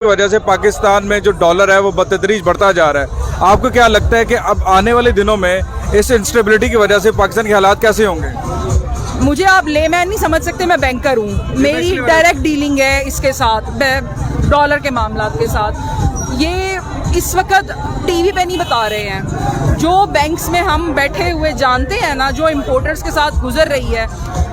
की वजह से पाकिस्तान में जो डॉलर है वो बतदरीज बढ़ता जा रहा है। आपको क्या लगता है कि अब आने वाले दिनों में इस इंस्टेबिलिटी की वजह से पाकिस्तान के हालात कैसे होंगे? मुझे आप लेमैन नहीं समझ सकते, मैं बैंकर हूँ, मेरी डायरेक्ट डीलिंग है इसके साथ, डॉलर के मामलात के साथ। ये इस वक्त टीवी पे नहीं बता रहे हैं, जो बैंक्स में हम बैठे हुए जानते हैं ना, जो इम्पोर्टर्स के साथ गुजर रही है।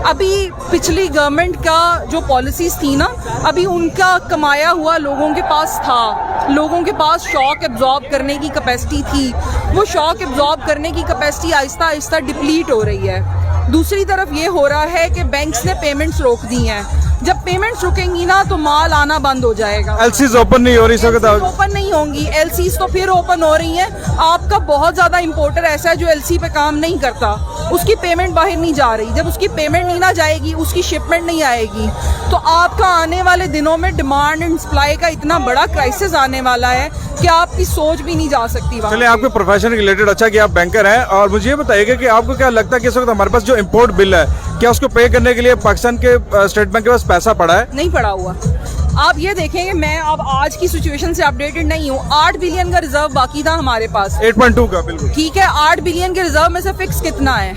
अभी पिछली गवर्नमेंट का जो पॉलिसीज थी ना, अभी उनका कमाया हुआ लोगों के पास था, लोगों के पास शॉक एब्जॉर्ब करने की कैपेसिटी थी। वो शॉक एब्जॉर्ब करने की कैपेसिटी आहिस्ता आहिस्ता डिप्लीट हो रही है। दूसरी तरफ ये हो रहा है कि बैंक्स ने पेमेंट्स रोक दी हैं। जब पेमेंट्स रुकेंगी ना तो माल आना बंद हो जाएगा। एलसीज ओपन नहीं हो रही, ओपन नहीं होंगी, एलसीज तो फिर ओपन हो रही हैं। आपका बहुत ज़्यादा इंपोर्टर ऐसा है जो एलसी पे काम नहीं करता, उसकी पेमेंट बाहर नहीं जा रही। जब उसकी पेमेंट नहीं ना जाएगी, उसकी शिपमेंट नहीं आएगी, तो आपका आने वाले दिनों में डिमांड एंड सप्लाई का इतना बड़ा क्राइसिस आने वाला है कि आपकी सोच भी नहीं जा सकती। चलिए, आपके प्रोफेशन रिलेटेड अच्छा कि आप बैंकर हैं, और मुझे ये बताइएगा कि आपको क्या लगता है कि इस वक्त हमारे पास जो इम्पोर्ट बिल है, क्या उसको पे करने के लिए पाकिस्तान के स्टेट बैंक के पास पैसा पड़ा है? नहीं पड़ा हुआ। आप ये देखेंगे, मैं अब आज की सिचुएशन से अपडेटेड नहीं हूँ। 8 बिलियन का रिजर्व बाकी था हमारे पास, 8.2 का, बिल्कुल ठीक है। 8 बिलियन के रिजर्व में से फिक्स कितना है?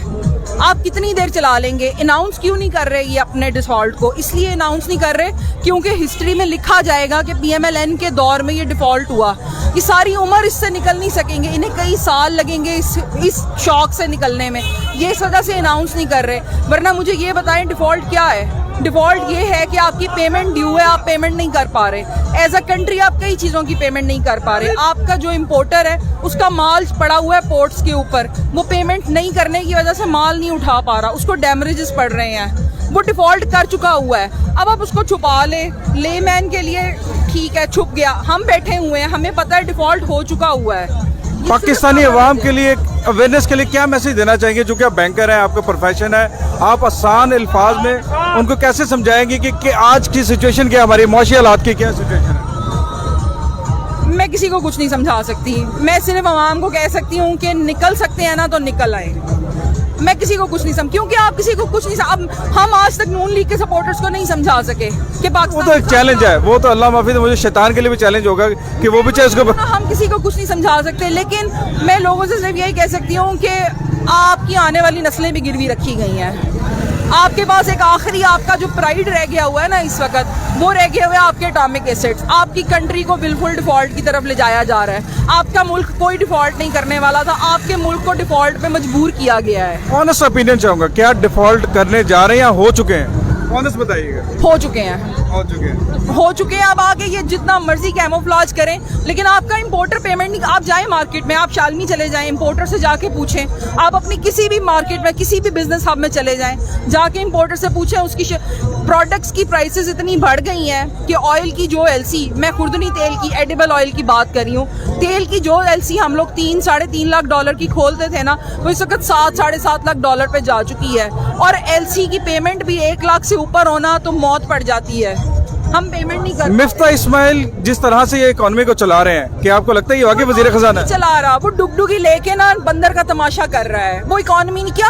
आप कितनी देर चला लेंगे? अनाउंस क्यों नहीं कर रहे ये अपने डिफॉल्ट को? इसलिए अनाउंस नहीं कर रहे क्योंकि हिस्ट्री में लिखा जाएगा कि पीएमएलएन के दौर में ये डिफॉल्ट हुआ। ये सारी उम्र इससे निकल नहीं सकेंगे, इन्हें कई साल लगेंगे इस शॉक से निकलने में। ये इस वजह से अनाउंस नहीं कर रहे। वरना मुझे ये बताएं, डिफॉल्ट क्या है? डिफॉल्ट ये है कि आपकी पेमेंट ड्यू है, आप पेमेंट नहीं कर पा रहे। एज अ कंट्री आप कई चीज़ों की पेमेंट नहीं कर पा रहे। आपका जो इम्पोर्टर है उसका माल पड़ा हुआ है पोर्ट्स के ऊपर, वो पेमेंट नहीं करने की वजह से माल नहीं उठा पा रहा, उसको डैमरेजेस पड़ रहे हैं, वो डिफॉल्ट कर चुका हुआ है। अब आप उसको छुपा लेमैन के लिए ठीक है, छुप गया। हम बैठे हुए हैं, हमें पता है डिफॉल्ट हो चुका हुआ है। पाकिस्तानी अवाम के लिए अवेयरनेस के लिए क्या मैसेज देना चाहेंगे? जो कि आप बैंकर हैं, आपका प्रोफेशन है, आप आसान अल्फाज में उनको कैसे समझाएंगे कि आज की सिचुएशन क्या, हमारी मौशी हालात की क्या सिचुएशन है? मैं किसी को कुछ नहीं समझा सकती, मैं सिर्फ अवाम को कह सकती हूँ कि निकल सकते हैं ना तो निकल आए। मैं किसी को कुछ नहीं समझ, क्योंकि आप किसी को कुछ नहीं हम आज तक नून लीग के सपोर्टर्स को नहीं समझा सके कि पाकिस्तान, वो तो एक चैलेंज है, वो तो अल्लाह माफी दे, मुझे शैतान के लिए भी चैलेंज होगा कि वो भी चाहे उसको। हम किसी को कुछ नहीं समझा सकते, लेकिन मैं लोगों से सिर्फ यही कह सकती हूँ कि आपकी आने वाली नस्लें भी गिरवी रखी गई हैं। आपके पास एक आखिरी आपका जो प्राइड रह गया हुआ है ना इस वक्त, वो रह गया हुआ है आपके एटॉमिक एसेट्स। आपकी कंट्री को बिल्कुल डिफॉल्ट की तरफ ले जाया जा रहा है। आपका मुल्क कोई डिफॉल्ट नहीं करने वाला था, आपके मुल्क को डिफॉल्ट पे मजबूर किया गया है। ऑनेस्ट ओपिनियन चाहूंगा, क्या डिफॉल्ट करने जा रहे हैं या हो चुके हैं? ऑनेस्ट बताइएगा। हो चुके हैं, हो चुके हैं। अब आगे ये जितना मर्जी कैमोफ्लेज करें, लेकिन आपका इंपोर्टर पेमेंट नहीं। आप जाएं मार्केट में, आप शालमी चले जाएं, इंपोर्टर से जाके पूछें। आप अपनी किसी भी मार्केट में, किसी भी बिजनेस हब में चले जाएं, जाके इंपोर्टर से पूछें। उसकी प्रोडक्ट्स की प्राइसेस इतनी बढ़ गई हैं कि ऑयल की जो एलसी, मैं खुर्दनी तेल की, एडिबल ऑयल की बात कर रही हूँ, तेल की जो एलसी हम लोग 3-3.5 लाख डॉलर की खोलते थे ना, वो इस वक्त 7-7.5 लाख डॉलर पे जा चुकी है। और एलसी की पेमेंट भी 1 लाख से ऊपर होना तो मौत पड़ जाती है। हम पेमेंट नहीं कर। मिफ्ता इस्माइल जिस तरह से ये इकोनॉमी को चला रहे हैं, क्या आपको लगता है ये आगे वजीर खजाना चला रहा? वो डुगडुगी लेके ना बंदर का तमाशा कर रहा है। वो इकोनॉमी नहीं, क्या